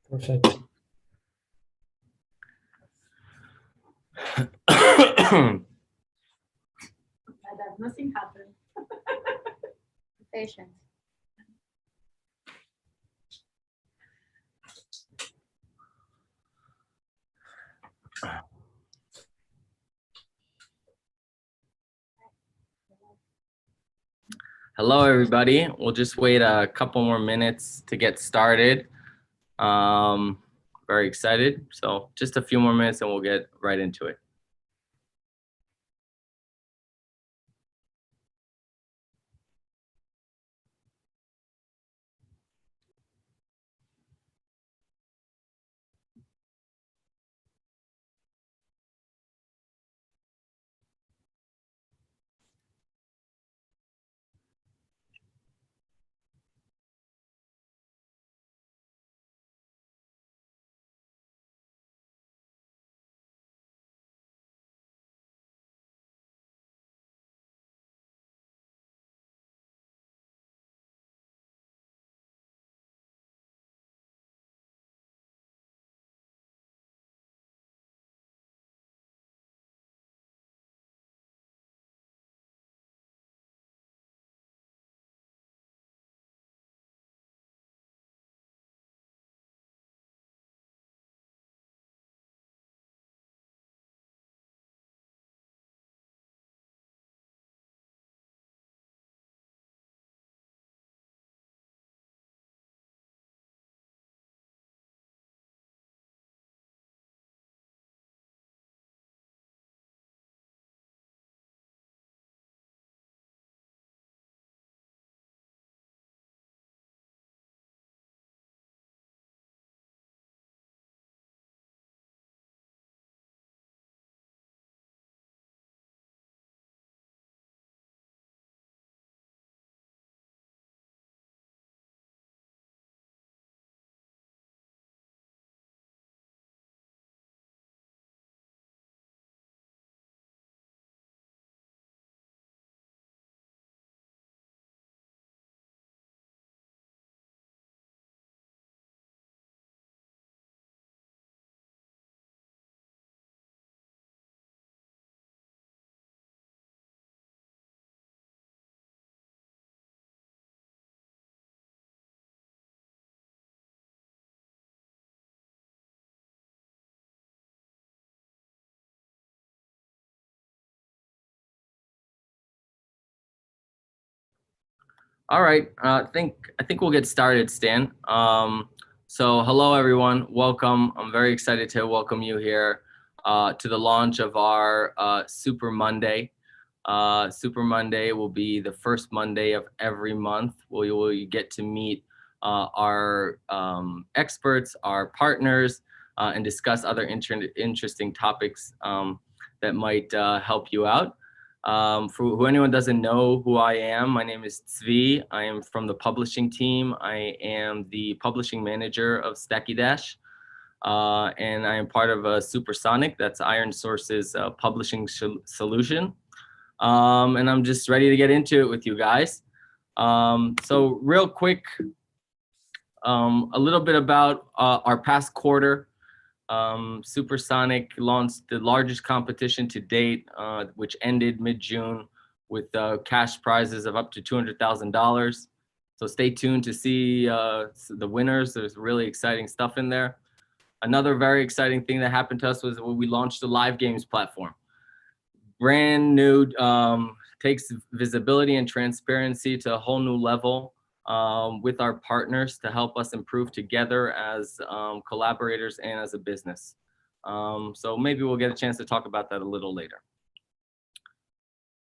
Perfect. Nothing happened. Patient. Hello, everybody. We'll just wait a couple more minutes to get started. Very excited. So just a few more minutes and we'll get right into it. All right, I think we'll get started, Stan. So hello, everyone. Welcome. I'm very excited to welcome you here to the launch of our Super Monday. Super Monday will be the first Monday of every month where you will get to meet our experts, our partners, and discuss other interesting topics that might help you out. For who anyone doesn't know who I am, my name is Zvi. I am from the publishing team. I am the publishing manager of Stacky Dash. And I am part of Supersonic, that's Iron Source's publishing solution. And I'm just ready to get into it with you guys. So real quick, a little bit about our past quarter. Supersonic launched the largest competition to date, which ended mid-June with cash prizes of up to $200,000. So stay tuned to see the winners. There's really exciting stuff in there. Another very exciting thing that happened to us was when we launched the live games platform. Brand new, takes visibility and transparency to a whole new level. With our partners to help us improve together as collaborators and as a business. So maybe we'll get a chance to talk about that a little later.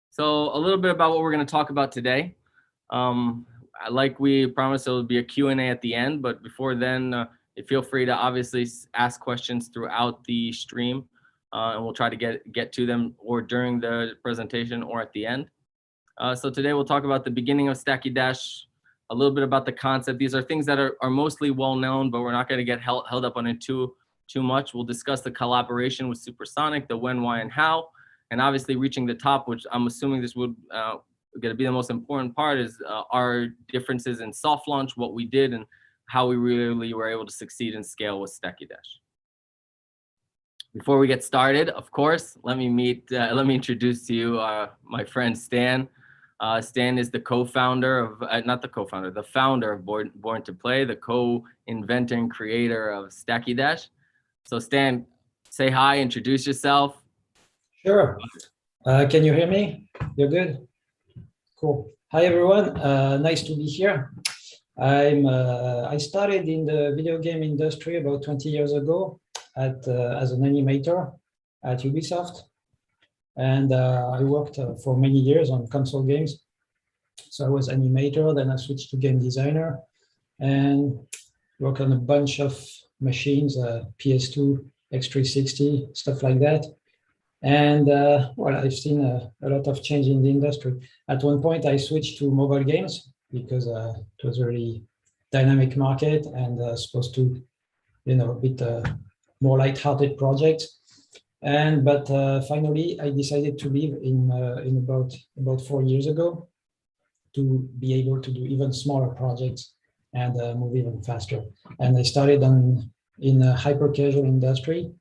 So a little bit about what we're going to talk about today. Like we promised, there will be a Q&A at the end, but before then, feel free to obviously ask questions throughout the stream, and we'll try to get to them or during the presentation or at the end. So today we'll talk about the beginning of Stacky Dash, a little bit about the concept. These are things that are mostly well known, but we're not going to get held up on it too much. We'll discuss the collaboration with Supersonic, the when, why, and how, and obviously reaching the top, which I'm assuming this would going to be the most important part, is our differences in soft launch, what we did, and how we really were able to succeed and scale with Stacky Dash. Before we get started, of course, let me introduce to you my friend Stan. Stan is the co-founder of, not the co-founder, the founder of Born to Play, the co-inventor and creator of Stacky Dash. So Stan, say hi, introduce yourself. Sure. Can you hear me? You're good? Cool. Hi, everyone. Nice to be here. I started in the video game industry about 20 years ago as an animator at Ubisoft. And I worked for many years on console games. So I was animator, then I switched to game designer and worked on a bunch of machines, PS2, X360, stuff like that. And well, I've seen a lot of change in the industry. At one point, I switched to mobile games because it was a really dynamic market and supposed to, a bit more light-hearted projects. But finally, I decided to leave in about 4 years ago to be able to do even smaller projects and move even faster. And I started in a hyper-casual industry,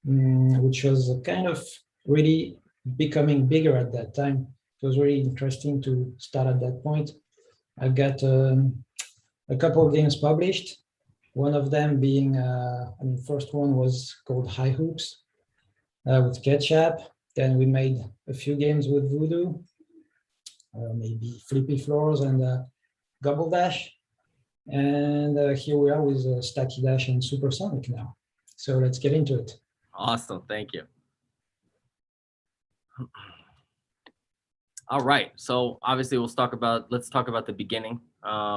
which was kind of really becoming bigger at that time. It was really interesting to start at that point. I got a couple of games published. One of them being, first one was called High Hoops with Ketchup. Then we made a few games with Voodoo, maybe Flippy Floors and Gobble Dash. And here we are with Stacky Dash and Supersonic now. So let's get into it. Awesome, thank you. All right, so obviously let's talk about the beginning.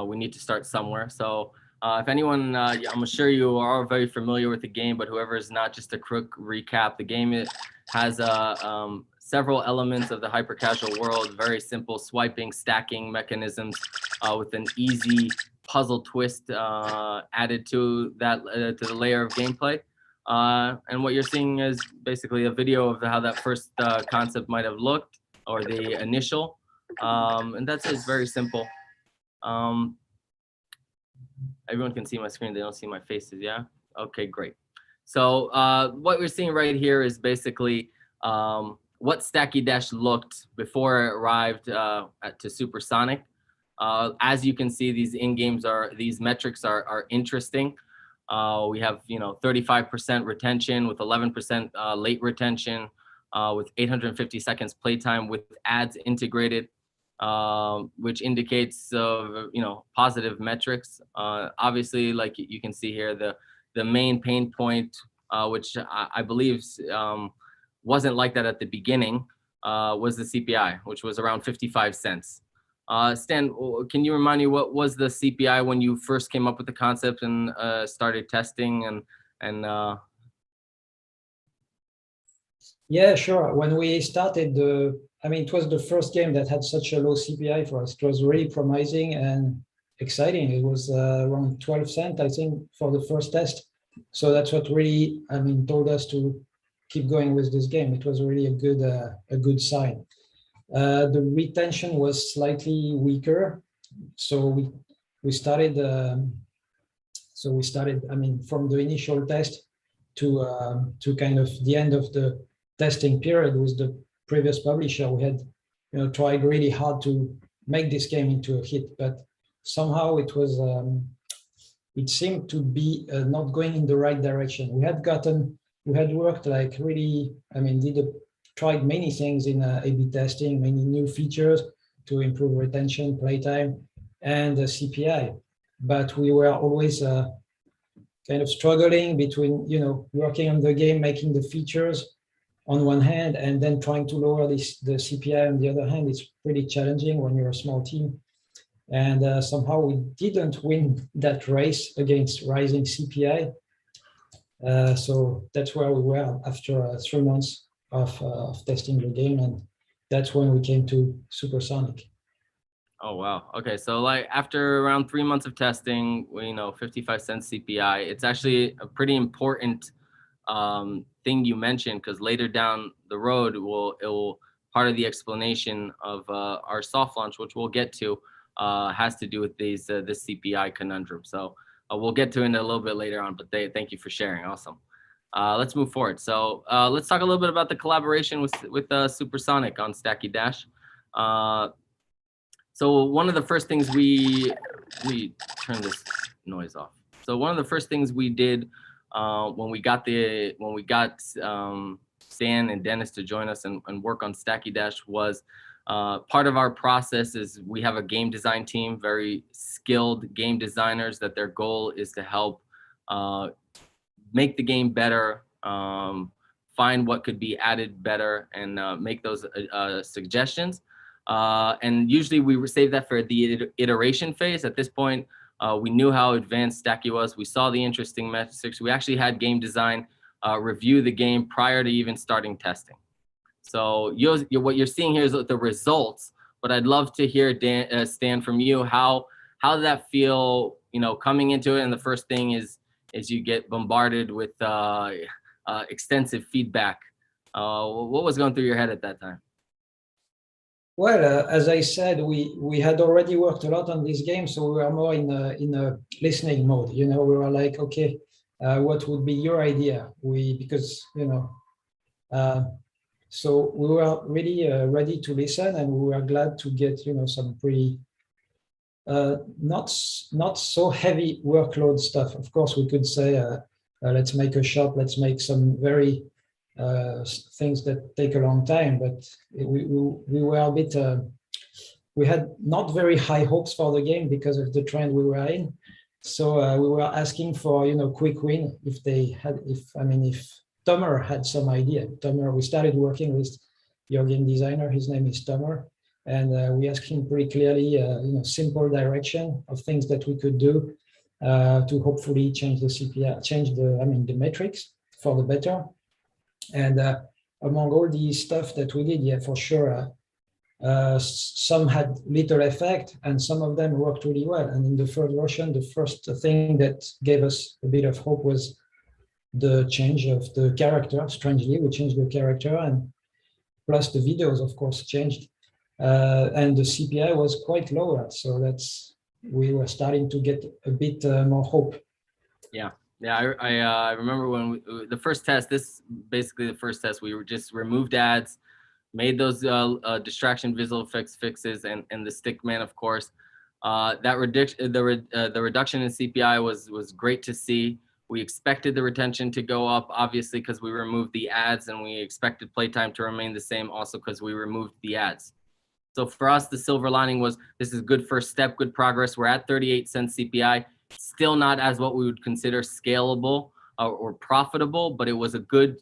We need to start somewhere. So if anyone, I'm sure you are all very familiar with the game, but whoever is not, just a quick recap. The game has several elements of the hyper casual world, very simple swiping, stacking mechanisms with an easy puzzle twist added to that to the layer of gameplay. And what you're seeing is basically a video of how that first concept might have looked, or the initial, and that's it. Very simple. Everyone can see my screen. They don't see my faces. Yeah. Okay, great. So what we're seeing right here is basically what Stacky Dash looked before it arrived to Supersonic. As you can see, these metrics are interesting. We have 35% retention with 11% late retention, with 850 seconds playtime with ads integrated, which indicates positive metrics. Obviously, like you can see here, the main pain point, which I believe wasn't like that at the beginning, was the CPI, which was around 55 cents. Stan, can you remind me what was the CPI when you first came up with the concept and started testing and Yeah, sure. When we started, it was the first game that had such a low CPI for us. It was really promising and exciting. It was around 12 cents, I think, for the first test. So that's what really, told us to keep going with this game. It was really a good sign. The retention was slightly weaker, so we started. From the initial test to kind of the end of the testing period with the previous publisher, we had tried really hard to make this game into a hit, but somehow it seemed to be not going in the right direction. We had worked like really, tried many things in A/B testing, many new features to improve retention, playtime, and the CPI. But we were always kind of struggling between, working on the game, making the features on one hand, and then trying to lower the CPI on the other hand. It's pretty challenging when you're a small team. And somehow we didn't win that race against rising CPI. So that's where we were after 3 months of testing the game, and that's when we came to Supersonic. Oh wow. Okay, so like after around 3 months of testing, 55 cents CPI. It's actually a pretty important thing you mentioned, because later down the road, it will part of the explanation of our soft launch, which we'll get to, has to do with this CPI conundrum. So we'll get to it a little bit later on, but thank you for sharing. Awesome. Let's move forward. So let's talk a little bit about the collaboration with Supersonic on Stacky Dash. So one of the first things we turn this noise off. So one of the first things we did when we got Stan and Dennis to join us and work on Stacky Dash was part of our process is we have a game design team, very skilled game designers that their goal is to help make the game better, find what could be added better, and make those suggestions. And usually we save that for the iteration phase. At this point, we knew how advanced Stacky was. We saw the interesting metrics. We actually had game design review the game prior to even starting testing. So what you're seeing here is the results, but I'd love to hear, Stan, from you. How did that feel, coming into it? And the first thing is you get bombarded with extensive feedback. What was going through your head at that time? Well, as I said, we had already worked a lot on this game, so we were more in a listening mode. We were like, okay, what would be your idea? So we were really ready to listen, and we were glad to get some pretty not so heavy workload stuff. Of course, we could say let's make a shop, let's make some very things that take a long time, but we were a bit we had not very high hopes for the game because of the trend we were in. So we were asking for quick win if Tomer had some idea. Tomer, we started working with your game designer, his name is Tomer, and we asked him pretty clearly simple direction of things that we could do to hopefully change the CPI, change the metrics for the better. And among all the stuff that we did, yeah, for sure, some had little effect and some of them worked really well. And in the third version, the first thing that gave us a bit of hope was the change of the character. Strangely, we changed the character, and plus the videos, of course, changed. And the CPI was quite lower. So we were starting to get a bit more hope. Yeah. Yeah, I remember when the first test, we just removed ads, made those distraction visual effects fixes, and the stickman, of course. The reduction in CPI was great to see. We expected the retention to go up, obviously, because we removed the ads, and we expected playtime to remain the same also because we removed the ads. So for us, the silver lining was this is a good first step, good progress. We're at 38 cents CPI. Still not as what we would consider scalable or profitable, but it was a good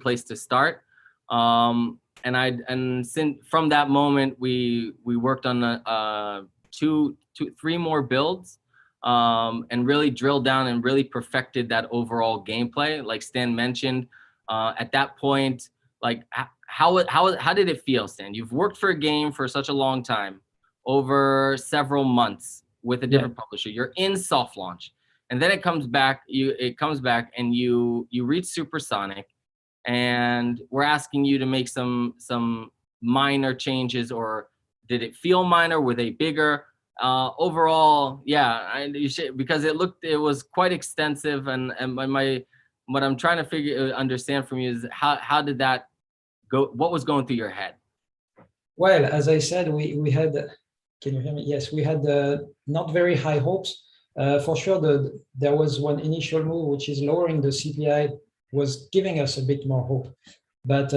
place to start. And since from that moment we worked on three more builds and really drilled down and really perfected that overall gameplay. Like Stan mentioned, at that point, like how did it feel, Stan? You've worked for a game for such a long time, over several months, with a different publisher. You're in soft launch, and then it comes back and you reach Supersonic, and we're asking you to make some minor changes. Or did it feel minor? Were they bigger? Overall, yeah, because it was quite extensive, and what I'm trying to understand from you is how did that go? What was going through your head? Well, as I said, we had. Can you hear me? Yes, we had not very high hopes. For sure, there was one initial move, which is lowering the CPI, was giving us a bit more hope. But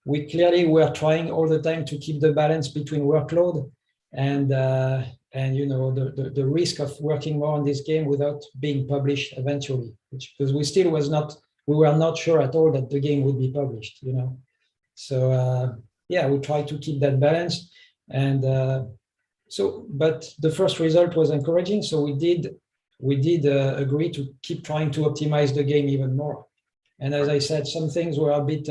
we clearly were trying all the time to keep the balance between workload and the risk of working more on this game without being published eventually, because we were not sure at all that the game would be published. So yeah, we tried to keep that balance. And but the first result was encouraging. So we did agree to keep trying to optimize the game even more. And as I said, some things were a bit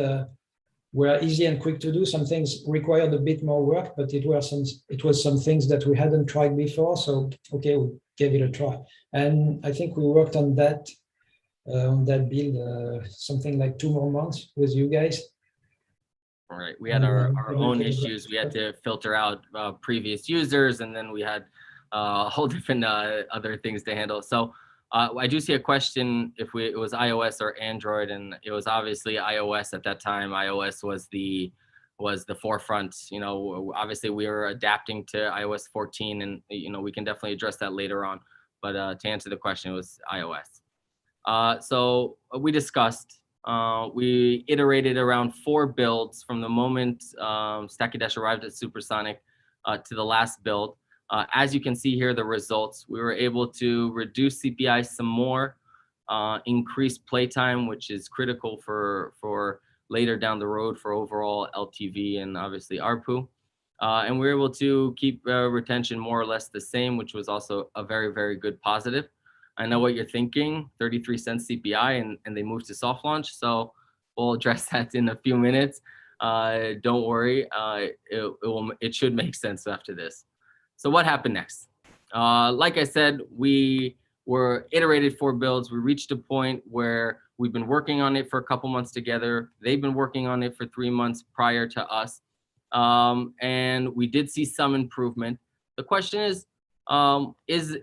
were easy and quick to do. Some things required a bit more work, but it was some things that we hadn't tried before. So okay, we gave it a try. And I think we worked on that build something like 2 more months with you guys. All right, we had our own issues. We had to filter out previous users, and then we had a whole different other things to handle. So I do see a question if it was iOS or Android, and it was obviously iOS at that time. iOS was the forefront. You know, obviously we were adapting to iOS 14, and you know we can definitely address that later on. But to answer the question, it was iOS. So we discussed. We iterated around 4 builds from the moment Stacky Dash arrived at Supersonic to the last build. As you can see here, the results, we were able to reduce CPI some more, increase playtime, which is critical for later down the road for overall LTV and obviously ARPU. And we were able to keep retention more or less the same, which was also a very, very good positive. I know what you're thinking, 33 cents CPI, and they moved to soft launch. So we'll address that in a few minutes. Don't worry, it should make sense after this. So what happened next? Like I said, we were iterated 4 builds. We reached a point where we've been working on it for a couple months together. They've been working on it for 3 months prior to us. And we did see some improvement. The question is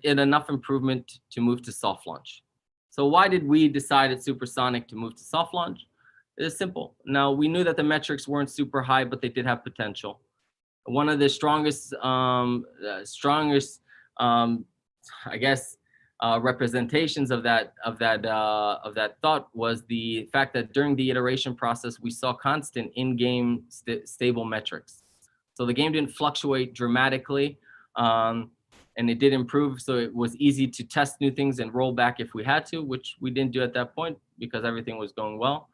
it enough improvement to move to soft launch? So why did we decide at Supersonic to move to soft launch? It's simple. Now, we knew that the metrics weren't super high, but they did have potential. One of the strongest, I guess, representations of that thought was the fact that during the iteration process, we saw constant in-game stable metrics. So the game didn't fluctuate dramatically, and it did improve. So it was easy to test new things and roll back if we had to, which we didn't do at that point because everything was going well.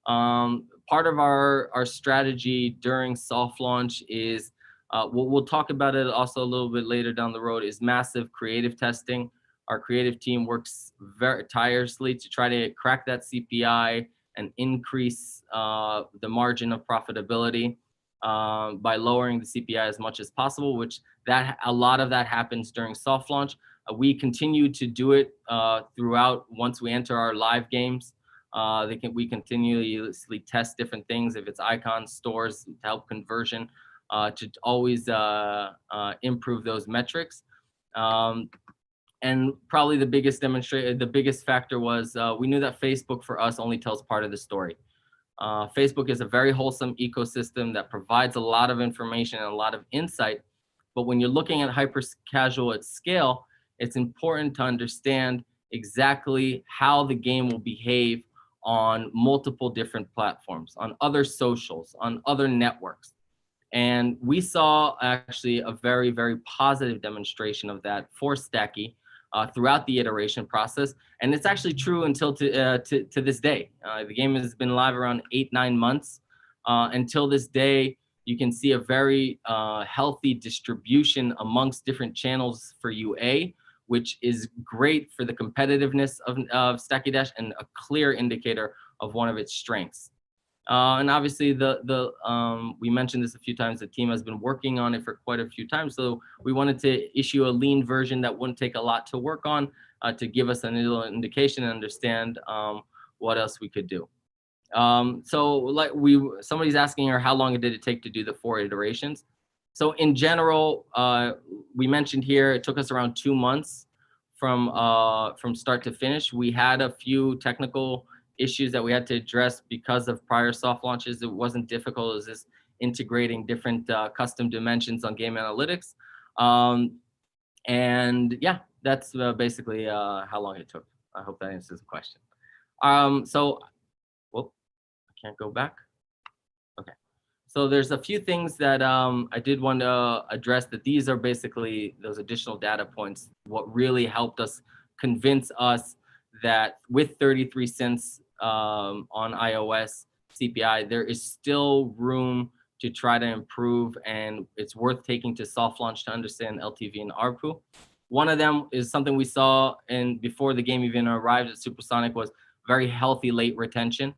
Part of our strategy during soft launch is, we'll talk about it also a little bit later down the road, is massive creative testing. Our creative team works very tirelessly to try to crack that CPI and increase the margin of profitability by lowering the CPI as much as possible, which a lot of that happens during soft launch. We continue to do it throughout once we enter our live games. We continuously test different things, if it's icons, stores, to help conversion, to always improve those metrics. And probably the biggest factor was we knew that Facebook for us only tells part of the story. Facebook is a very wholesome ecosystem that provides a lot of information and a lot of insight. But when you're looking at hyper casual at scale, it's important to understand exactly how the game will behave on multiple different platforms, on other socials, on other networks. And we saw actually a very, very positive demonstration of that for Stacky throughout the iteration process. And it's actually true until to this day. The game has been live around 8-9 months. Until this day, you can see a very healthy distribution amongst different channels for UA, which is great for the competitiveness of Stacky Dash and a clear indicator of one of its strengths. And obviously, we mentioned this a few times, the team has been working on it for quite a few times. So we wanted to issue a lean version that wouldn't take a lot to work on to give us a little indication and understand what else we could do. So somebody's asking her how long did it take to do the 4 iterations. So in general, we mentioned here, it took us around 2 months from start to finish. We had a few technical issues that we had to address because of prior soft launches. It wasn't difficult. It was just integrating different custom dimensions on game analytics. And yeah, that's basically how long it took. I hope that answers the question. So, well, I can't go back. Okay. So there's a few things that I did want to address, that these are basically those additional data points, what really helped us convince us that with 33 cents on iOS CPI, there is still room to try to improve, and it's worth taking to soft launch to understand LTV and ARPU. One of them is something we saw before the game even arrived at Supersonic, was very healthy late retention,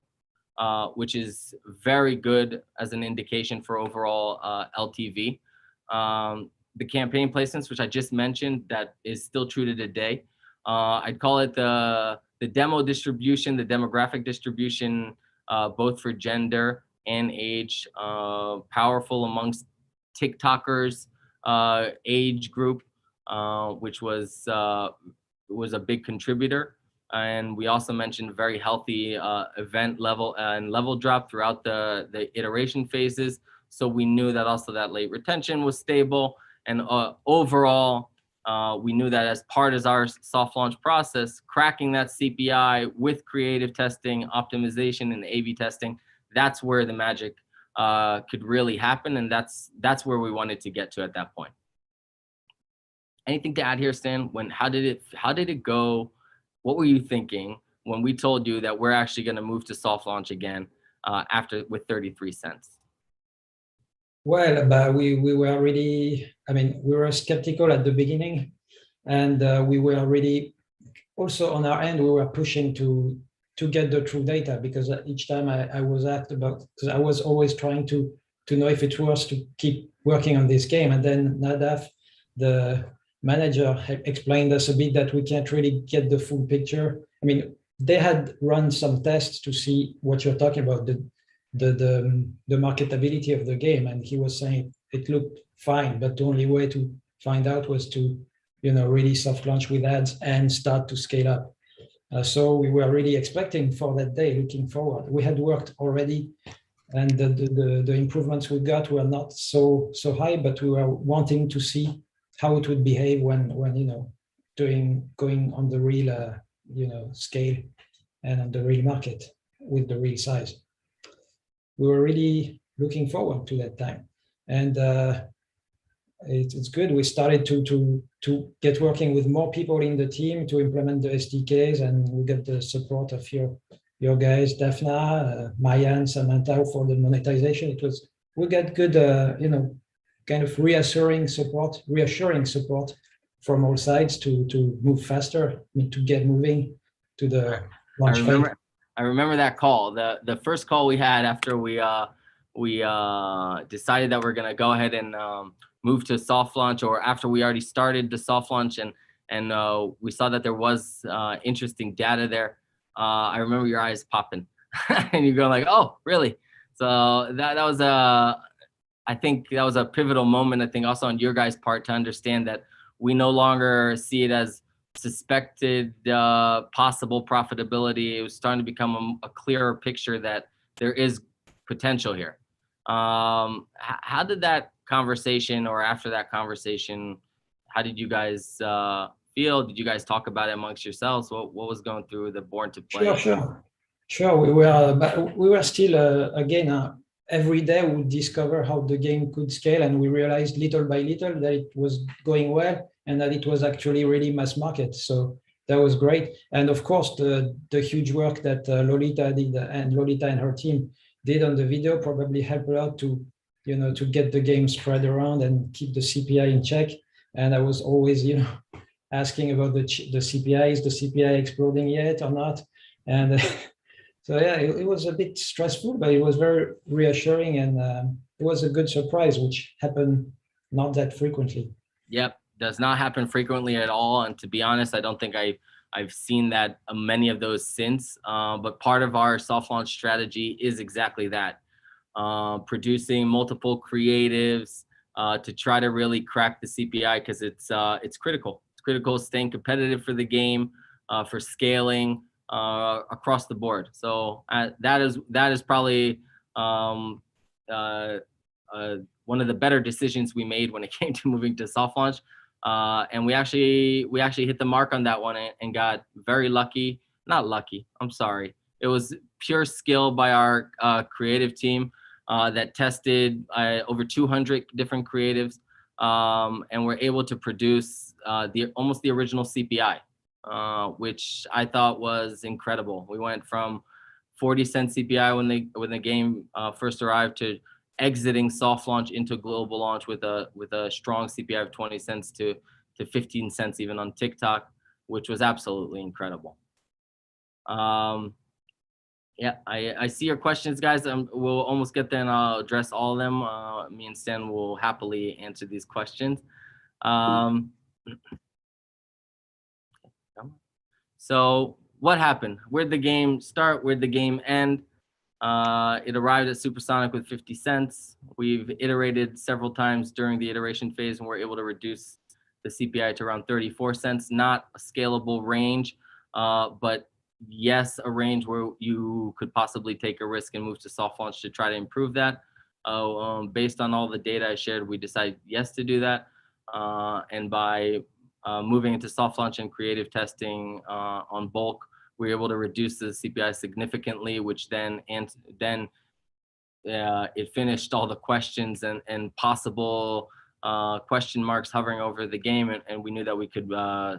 which is very good as an indication for overall LTV. The campaign placements, which I just mentioned, that is still true to today. I'd call it the demo distribution, the demographic distribution, both for gender and age, powerful amongst TikTokers age group, which was was a big contributor. And we also mentioned very healthy event level and level drop throughout the iteration phases. So we knew that also that late retention was stable. And overall, we knew that as part of our soft launch process, cracking that CPI with creative testing, optimization, and A/B testing, that's where the magic could really happen. And that's where we wanted to get to at that point. Anything to add here, Stan? How did it go? What were you thinking when we told you that we're actually going to move to soft launch again with 33 cents? Well, but we were really, I mean, we were skeptical at the beginning, and we were really also on our end, we were pushing to get the true data, because each time I was asked about, because I was always trying to know if it was to keep working on this game. And then Nadav, the manager, explained us a bit that we can't really get the full picture. I mean, they had run some tests to see what you're talking about, the marketability of the game, and he was saying it looked fine, but the only way to find out was to, you know, really soft launch with ads and start to scale up. So we were really expecting for that day, looking forward. We had worked already, and the improvements we got were not so high, but we were wanting to see how it would behave when you know, going on the real you know, scale and on the real market with the real size. We were really looking forward to that time, and it's good. We started to get working with more people in the team to implement the SDKs, and we got the support of your guys, Daphna, Maya, and Samantha for the monetization. We got good you know, kind of reassuring support from all sides to move faster, I mean, to get moving to the launch phase. I remember that call, the first call we had after we decided that we're gonna go ahead and move to soft launch, or after we already started the soft launch, and we saw that there was interesting data there. I remember your eyes popping and you go like, oh, really? So that was I think that was a pivotal moment, I think also on your guys' part, to understand that we no longer see it as suspected possible profitability. It was starting to become a clearer picture that there is potential here. How did that conversation, or after that conversation, how did you guys feel? Did you guys talk about it amongst yourselves? What was going through the Born to Play? Sure. We were still again, every day we discover how the game could scale, and we realized little by little that it was going well and that it was actually really mass market. So that was great. And of course, the huge work that Lolita did, and Lolita and her team did on the video, probably helped a lot to, you know, to get the game spread around and keep the CPI in check. And I was always, you know, asking about the CPI. Is the CPI exploding yet or not? And so yeah, it was a bit stressful, but it was very reassuring, and it was a good surprise, which happened not that frequently. Yep, does not happen frequently at all. And to be honest, I don't think I've seen that many of those since. But part of our soft launch strategy is exactly that, producing multiple creatives to try to really crack the CPI, because it's critical. It's critical staying competitive for the game, for scaling across the board. So that is probably one of the better decisions we made when it came to moving to soft launch. And we actually hit the mark on that one and got very lucky. Not lucky, I'm sorry. It was pure skill by our creative team that tested over 200 different creatives, and were able to produce almost the original CPI, which I thought was incredible. We went from 40-cent CPI when the game first arrived to exiting soft launch into global launch with a strong CPI of 20 cents to 15 cents even on TikTok, which was absolutely incredible. Yeah, I see your questions, guys. We'll almost get there, and I'll address all of them. Me and Stan will happily answer these questions. So what happened? Where'd the game start? Where'd the game end? It arrived at Supersonic with 50 cents. We've iterated several times during the iteration phase, and we're able to reduce the CPI to around 34 cents. Not a scalable range, but yes, a range where you could possibly take a risk and move to soft launch to try to improve that. Based on all the data I shared, we decided yes to do that. And by moving into soft launch and creative testing on bulk, we were able to reduce the CPI significantly, which then it finished all the questions and possible question marks hovering over the game, and we knew that we could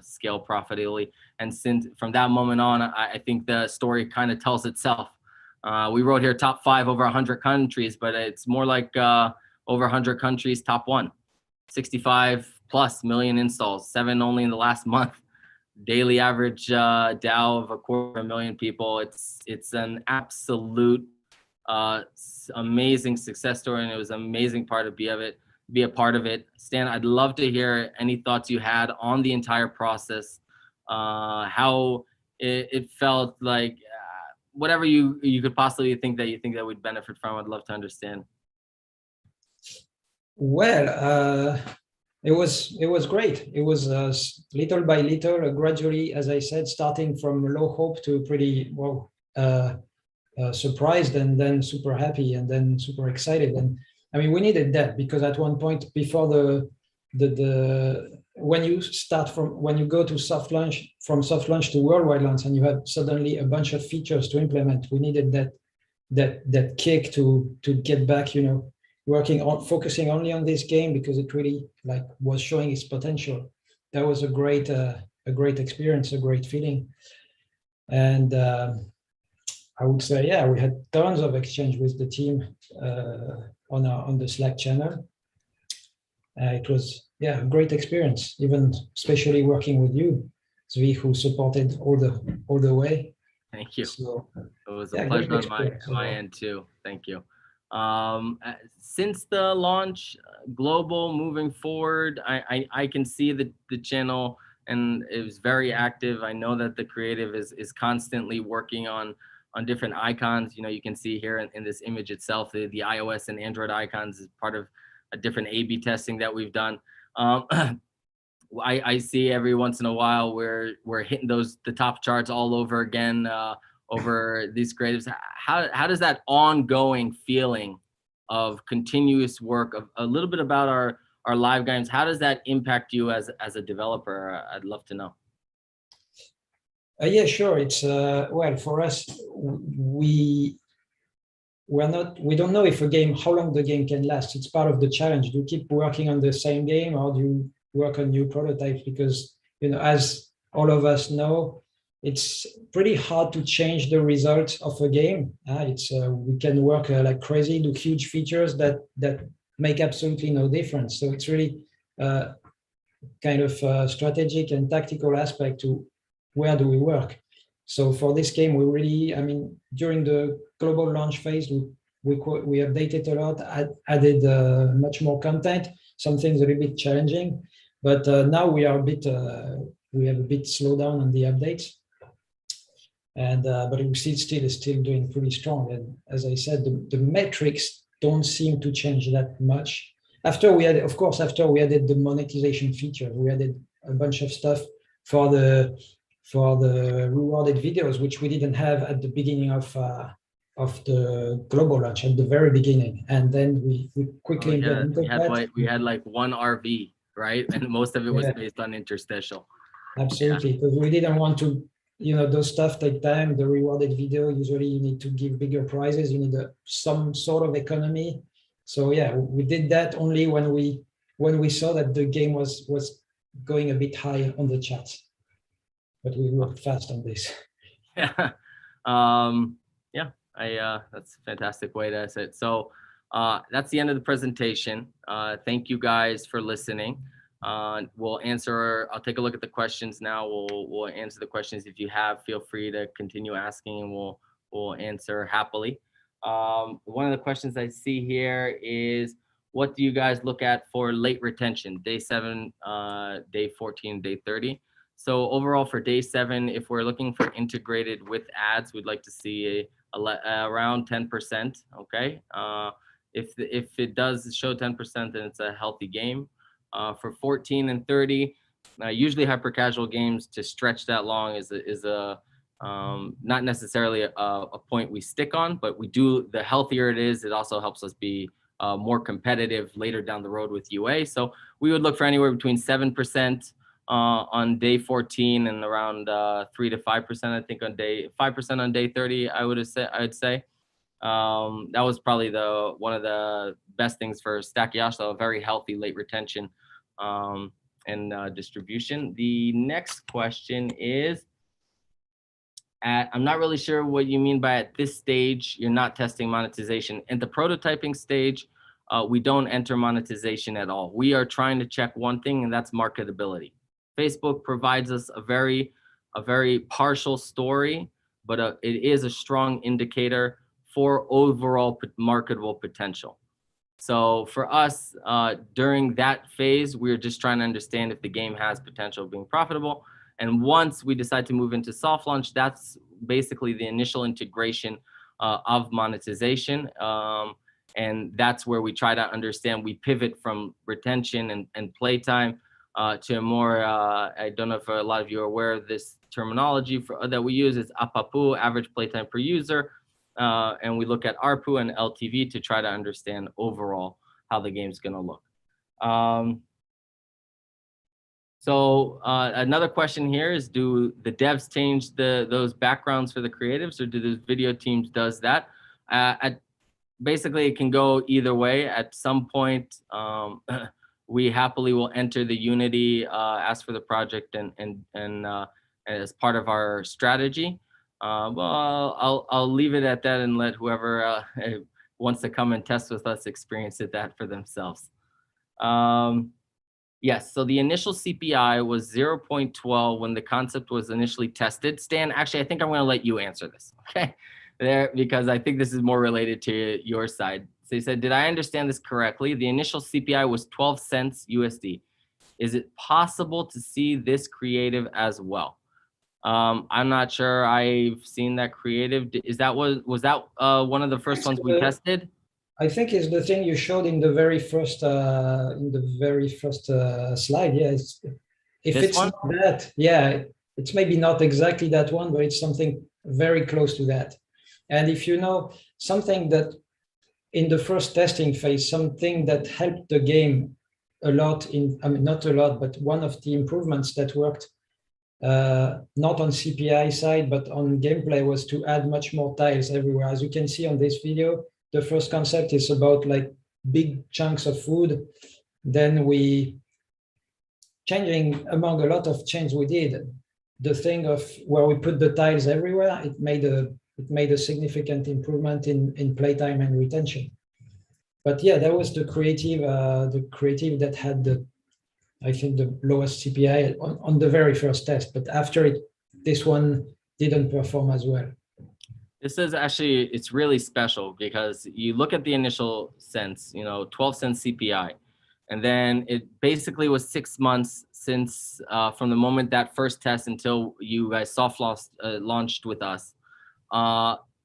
scale profitably. And since from that moment on, I think the story kind of tells itself. We wrote here top 5 over 100 countries, but it's more like over 100 countries, top 1. 65 plus million installs, 7 only in the last month. Daily average DAO of 250,000 people. It's an absolute amazing success story, and it was an amazing part to be a part of it. Stan, I'd love to hear any thoughts you had on the entire process, how it felt like, whatever you could possibly think that we'd benefit from. I'd love to understand. Well, it was great. It was little by little, gradually, as I said, starting from low hope to pretty surprised, and then super happy, and then super excited. And I mean, we needed that, because at one point before when you go to soft launch, from soft launch to worldwide launch, and you have suddenly a bunch of features to implement, we needed that kick to get back, focusing only on this game, because it really was showing its potential. That was a great experience, a great feeling. And I would say, yeah, we had tons of exchange with the team on the Slack channel. It was, a great experience, even especially working with you, Zvi, who supported all the way. Thank you. So, it was a pleasure on my end too. Thank you. Since the launch, global, moving forward, I can see the channel, and it was very active. I know that the creative is constantly working on different icons. You can see here in this image itself, the iOS and Android icons is part of a different A/B testing that we've done. I see every once in a while we're hitting the top charts all over again over these creatives. How does that ongoing feeling of continuous work, of a little bit about our live games, how does that impact you as a developer? I'd love to know. Yeah, sure. It's well, for us, we don't know if how long the game can last. It's part of the challenge. Do you keep working on the same game, or do you work on new prototypes? Because as all of us know, it's pretty hard to change the result of a game. We can work like crazy, do huge features that make absolutely no difference. So it's really kind of strategic and tactical aspect to where do we work. So for this game, we really, during the global launch phase, we updated a lot, added much more content. Some things are a bit challenging, but now we have a bit slowed down on the updates. And but we see it's still doing pretty strong. And as I said, the metrics don't seem to change that much. After we added the monetization feature, we added a bunch of stuff for the rewarded videos, which we didn't have at the beginning of the global launch, at the very beginning. And then we quickly we had like one RV, right? And most of it was based on interstitial. Absolutely, because we didn't want to, those stuff take time. The rewarded video, usually you need to give bigger prizes. You need some sort of economy. So yeah, we did that only when we saw that the game was going a bit high on the charts. But we worked fast on this. Yeah, that's a fantastic way to say it. So that's the end of the presentation. Thank you guys for listening. I'll take a look at the questions now. We'll answer the questions. If you have, feel free to continue asking, and we'll answer happily. One of the questions I see here is, what do you guys look at for late retention? Day 7, day 14, day 30. So overall for day 7, if we're looking for integrated with ads, we'd like to see around 10%. Okay. If it does show 10%, then it's a healthy game. For 14 and 30, usually hyper casual games, to stretch that long is not necessarily a point we stick on, but we do. The healthier it is, it also helps us be more competitive later down the road with UA. So we would look for anywhere between 7% on day 14 and around 3 to 5%, I think, on day 5% on day 30. I'd say that was probably one of the best things for Stacky Dash, a very healthy late retention and distribution. The next question is, I'm not really sure what you mean by at this stage you're not testing monetization. In the prototyping stage, we don't enter monetization at all. We are trying to check one thing, and that's marketability. Facebook provides us a very partial story, but it is a strong indicator for overall marketable potential. So for us, during that phase, we're just trying to understand if the game has potential of being profitable. And once we decide to move into soft launch, that's basically the initial integration of monetization. And that's where we try to understand, we pivot from retention and playtime to a more, I don't know if a lot of you are aware of this terminology that we use, is APAPU, average playtime per user. And we look at ARPU and LTV to try to understand overall how the game's gonna look. So another question here is, do the devs change those backgrounds for the creatives, or do the video teams does that? Basically, it can go either way. At some point, we happily will enter the Unity, ask for the project, and as part of our strategy. Well, I'll leave it at that and let whoever wants to come and test with us experience that for themselves. Yes, so the initial CPI was 0.12 when the concept was initially tested. Stan, actually, I think I'm going to let you answer this, okay? Because I think this is more related to your side. So he said, did I understand this correctly? The initial CPI was 12 cents USD. Is it possible to see this creative as well? I'm not sure I've seen that creative. Was that one of the first ones we tested? I think it's the thing you showed in the very first slide. Yeah, if This it's one? not that, yeah, it's maybe not exactly that one, but it's something very close to that. And if you know something that in the first testing phase, something that helped the game a lot I mean, not a lot, but one of the improvements that worked not on CPI side, but on gameplay, was to add much more tiles everywhere. As you can see on this video, the first concept is about like big chunks of food. Then we, changing among a lot of changes we did, the thing of where we put the tiles everywhere, it made a significant improvement in playtime and retention. But yeah, that was the creative that had I think the lowest CPI on the very first test, but after it, this one didn't perform as well. This is actually, it's really special because you look at the initial cents, 12 cents CPI, and then it basically was 6 months since from the moment that first test until you guys soft launched with us.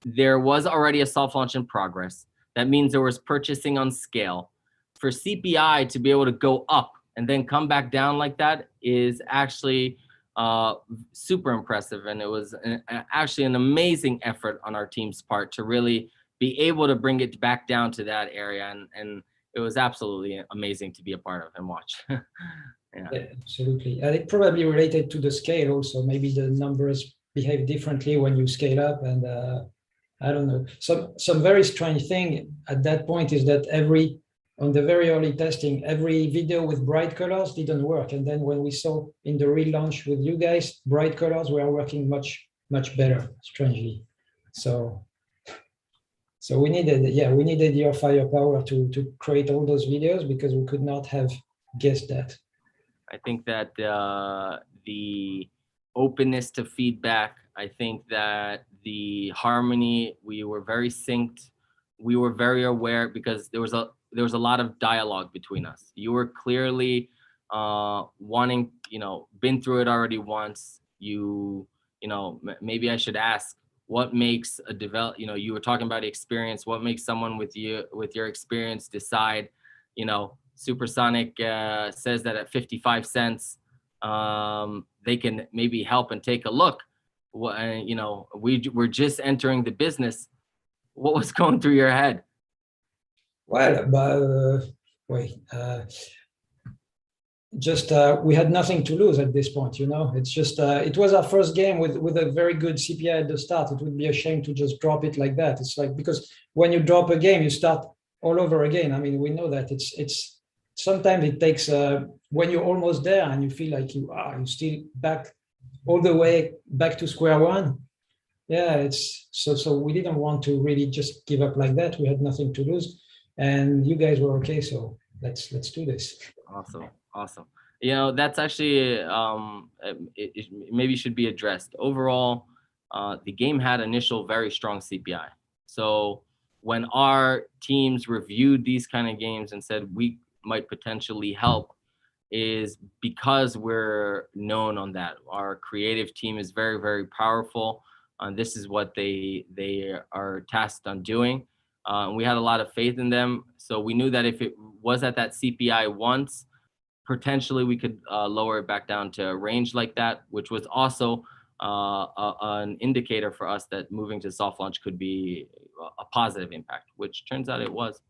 There was already a soft launch in progress. That means there was purchasing on scale. For CPI to be able to go up and then come back down like that is actually super impressive. And it was actually an amazing effort on our team's part to really be able to bring it back down to that area. And it was absolutely amazing to be a part of and watch. Yeah, absolutely. And it probably related to the scale also. Maybe the numbers behave differently when you scale up. And I don't know. Some very strange thing at that point is that on the very early testing, every video with bright colors didn't work. And then when we saw in the relaunch with you guys, bright colors were working much, much better, strangely. So we needed your firepower to create all those videos, because we could not have guessed that. I think that the openness to feedback, I think that the harmony, we were very synced. We were very aware because there was a lot of dialogue between us. You were clearly wanting, been through it already once. Maybe I should ask, what makes a you were talking about experience. What makes someone with your experience decide, Supersonic says that at 55 cents, they can maybe help and take a look. You know, we're just entering the business. What was going through your head? Well, but wait, just we had nothing to lose at this point, you know. It's just it was our first game with a very good CPI at the start. It would be a shame to just drop it like that. It's like, because when you drop a game, you start all over again. I mean, we know that it's sometimes it takes when you're almost there and you feel like you still back all the way back to square one. Yeah, it's so we didn't want to really just give up like that. We had nothing to lose, and you guys were okay, so let's do this. Awesome. You know, that's actually it maybe should be addressed. Overall, the game had initial very strong CPI. So when our teams reviewed these kind of games and said we might potentially help, is because we're known on that. Our creative team is very, very powerful. This is what they are tasked on doing. We had a lot of faith in them. So we knew that if it was at that CPI once, potentially we could lower it back down to a range like that, which was also an indicator for us that moving to soft launch could be a positive impact, which turns out it was.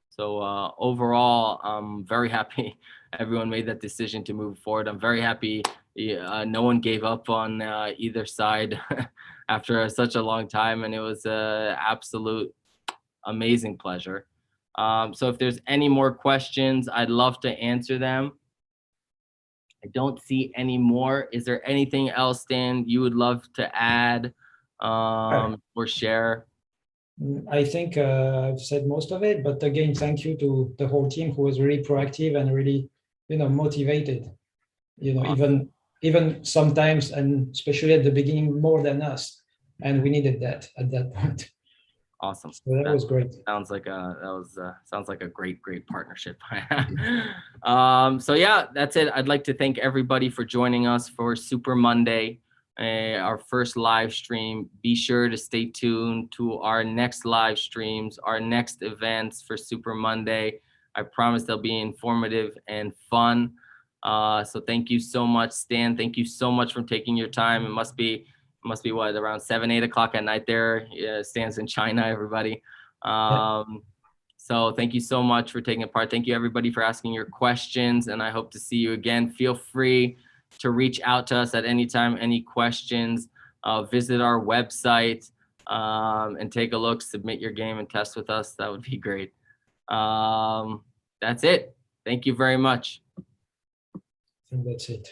So overall, I'm very happy everyone made that decision to move forward. I'm very happy no one gave up on either side after such a long time, and it was an absolute amazing pleasure. So if there's any more questions, I'd love to answer them. I don't see any more. Is there anything else, Dan, you would love to add or share? I think I've said most of it, but again, thank you to the whole team who was really proactive and really, you know, motivated. You know, Awesome. even sometimes, and especially at the beginning, more than us, and we needed that at that point. Awesome. So that was great. Sounds like a great partnership. So yeah, that's it. I'd like to thank everybody for joining us for Super Monday, our first live stream. Be sure to stay tuned to our next live streams, our next events for Super Monday. I promise they'll be informative and fun. So thank you so much, Stan. Thank you so much for taking your time. It must be what, around 7-8 o'clock at night there. Yeah, Stan's in China, everybody. So thank you so much for taking part. Thank you everybody for asking your questions, and I hope to see you again. Feel free to reach out to us at any time, any questions. Visit our website and take a look, submit your game and test with us. That would be great. That's it. Thank you very much. I think that's it.